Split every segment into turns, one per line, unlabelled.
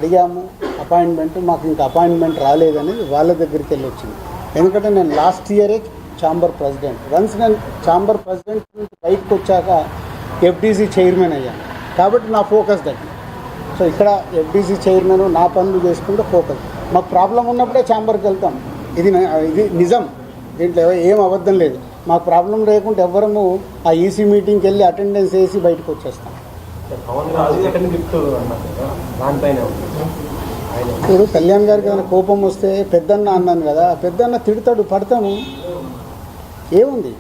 అడిగాము అపాయింట్మెంట్, మాకు ఇంకా అపాయింట్మెంట్ రాలేదనేది వాళ్ళ దగ్గరికి వెళ్ళి వచ్చింది. ఎందుకంటే నేను లాస్ట్ ఇయరే ఛాంబర్ ప్రెసిడెంట్. వన్స్ నేను ఛాంబర్ ప్రెసిడెంట్ నుంచి బయటకు వచ్చాక ఎఫ్డీసీ చైర్మన్ అయ్యాను. కాబట్టి నా ఫోకస్ దగ్గర. సో ఇక్కడ ఎఫ్డీసీ చైర్మన్ నా పనులు చేసుకుంటే ఫోకస్. మాకు ప్రాబ్లం ఉన్నప్పుడే ఛాంబర్కి వెళ్తాం. ఇది నిజం, దీంట్లో ఏం అబద్ధం లేదు. మాకు ప్రాబ్లం లేకుంటే ఎవ్వరము ఆ ఈసీ మీటింగ్కి వెళ్ళి అటెండెన్స్ వేసి బయటకు వచ్చేస్తాం. ఇప్పుడు కళ్యాణ్ గారికి ఏమైనా కోపం వస్తే పెద్దన్న అన్నాను కదా, పెద్దన్న తిడతాడు, పడతాము, ఏముంది.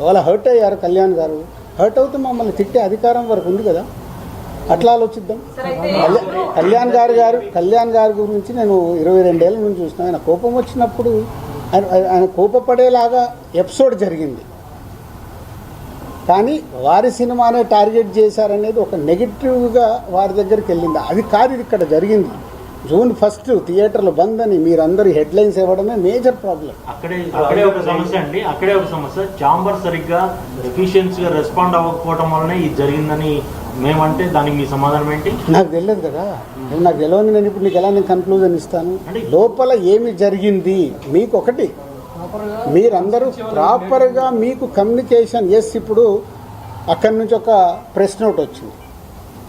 వాళ్ళ హర్ట్ అయ్యారు కళ్యాణ్ గారు, హర్ట్ అవుతే మమ్మల్ని తిట్టే అధికారం వరకు ఉంది కదా, అట్లా ఆలోచిద్దాం. కళ్యాణ్ గారి గురించి నేను 22 ఏళ్ళ నుంచి చూసినా. ఆయన కోపం వచ్చినప్పుడు ఆయన కోపపడేలాగా ఎపిసోడ్ జరిగింది, కానీ వారి సినిమానే టార్గెట్ చేశారనేది ఒక నెగిటివ్గా వారి దగ్గరికి వెళ్ళింది. అది కాదు ఇది ఇక్కడ జరిగింది. June 1 థియేటర్లు బంద్ అని మీరందరూ హెడ్లైన్స్ ఇవ్వడమే మేజర్ ప్రాబ్లం.
అక్కడే ఒక సమస్య అండి, అక్కడే ఒక సమస్య. ఛాంబర్ సరిగ్గా ఎఫిషియన్సీగా రెస్పాండ్ అవ్వకపోవడం వల్లనే ఇది జరిగిందని మేమంటే దానికి మీ సమాధానం ఏంటి?
నాకు తెలియదు కదా, నాకు తెలియదు. నేను ఇప్పుడు నీకు ఎలా నేను కన్క్లూజన్ ఇస్తాను? లోపల ఏమి జరిగింది మీకు ఒకటి, మీరందరూ ప్రాపర్గా మీకు కమ్యూనికేషన్. ఇప్పుడు అక్కడి నుంచి ఒక ప్రెస్ నోట్ వచ్చింది.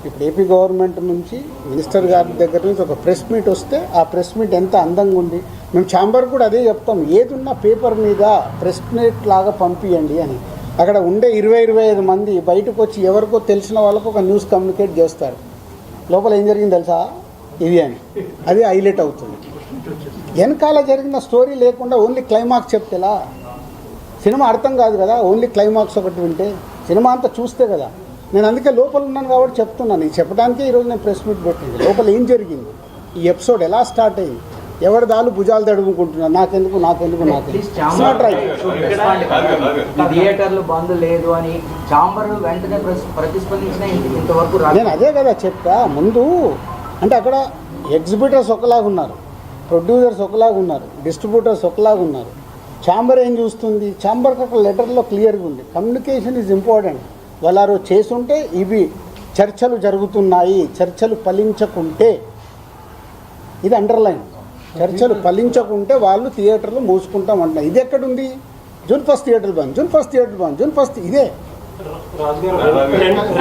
ఇప్పుడు ఏపీ గవర్నమెంట్ నుంచి మినిస్టర్ గారి దగ్గర నుంచి ఒక ప్రెస్ మీట్ వస్తే ఆ ప్రెస్ మీట్ ఎంత అందంగా ఉంది. మేము ఛాంబర్ కూడా అదే చెప్తాం, ఏదున్నా పేపర్ మీద ప్రెస్ మీట్ లాగా పంపించండి అని. అక్కడ ఉండే 20-25 మంది బయటకు వచ్చి ఎవరికో తెలిసిన వాళ్ళకు ఒక న్యూస్ కమ్యూనికేట్ చేస్తారు. లోపల ఏం జరిగింది తెలుసా ఇది అని, అది హైలైట్ అవుతుంది. వెనకాల జరిగిన స్టోరీ లేకుండా ఓన్లీ క్లైమాక్స్ చెప్తేలా సినిమా అర్థం కాదు కదా. ఓన్లీ క్లైమాక్స్ ఒకటి వింటే సినిమా అంతా చూస్తే కదా. నేను అందుకే లోపల ఉన్నాను కాబట్టి చెప్తున్నాను. ఇది చెప్పడానికే ఈరోజు నేను ప్రెస్ మీట్ పెట్టింది. లోపల ఏం జరిగింది, ఈ ఎపిసోడ్ ఎలా స్టార్ట్ అయ్యింది, ఎవరి దాలు భుజాలు తడుముకుంటున్నారు, నాకెందుకు
థియేటర్లు బంద్ లేదు అని ఛాంబర్ వెంటనే ప్రతిస్పందించిన ఇంతవరకు
నేను అదే కదా చెప్తా ముందు. అంటే అక్కడ ఎగ్జిబిటర్స్ ఒకలాగా ఉన్నారు, ప్రొడ్యూసర్స్ ఒకలాగా ఉన్నారు, డిస్ట్రిబ్యూటర్స్ ఒకలాగా ఉన్నారు. ఛాంబర్ ఏం చూస్తుంది, ఛాంబర్కి ఒక లెటర్లో క్లియర్గా ఉంది, కమ్యూనికేషన్ ఈజ్ ఇంపార్టెంట్. వాళ్ళు చేసుంటే ఇవి చర్చలు జరుగుతున్నాయి, చర్చలు ఫలించకుంటే, ఇది అండర్లైన్, చర్చలు ఫలించకుంటే వాళ్ళు థియేటర్లు మూసుకుంటామంటున్నారు. ఇది ఎక్కడుంది? June 1 థియేటర్ బంద్, June 1 థియేటర్ బంద్, June 1 ఇదే.
రాజుగారు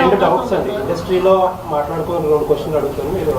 రెండు డౌట్స్ అండి. ఇండస్ట్రీలో మాట్లాడుకుని 2 క్వశ్చన్లు అడుగుతాను. మీరు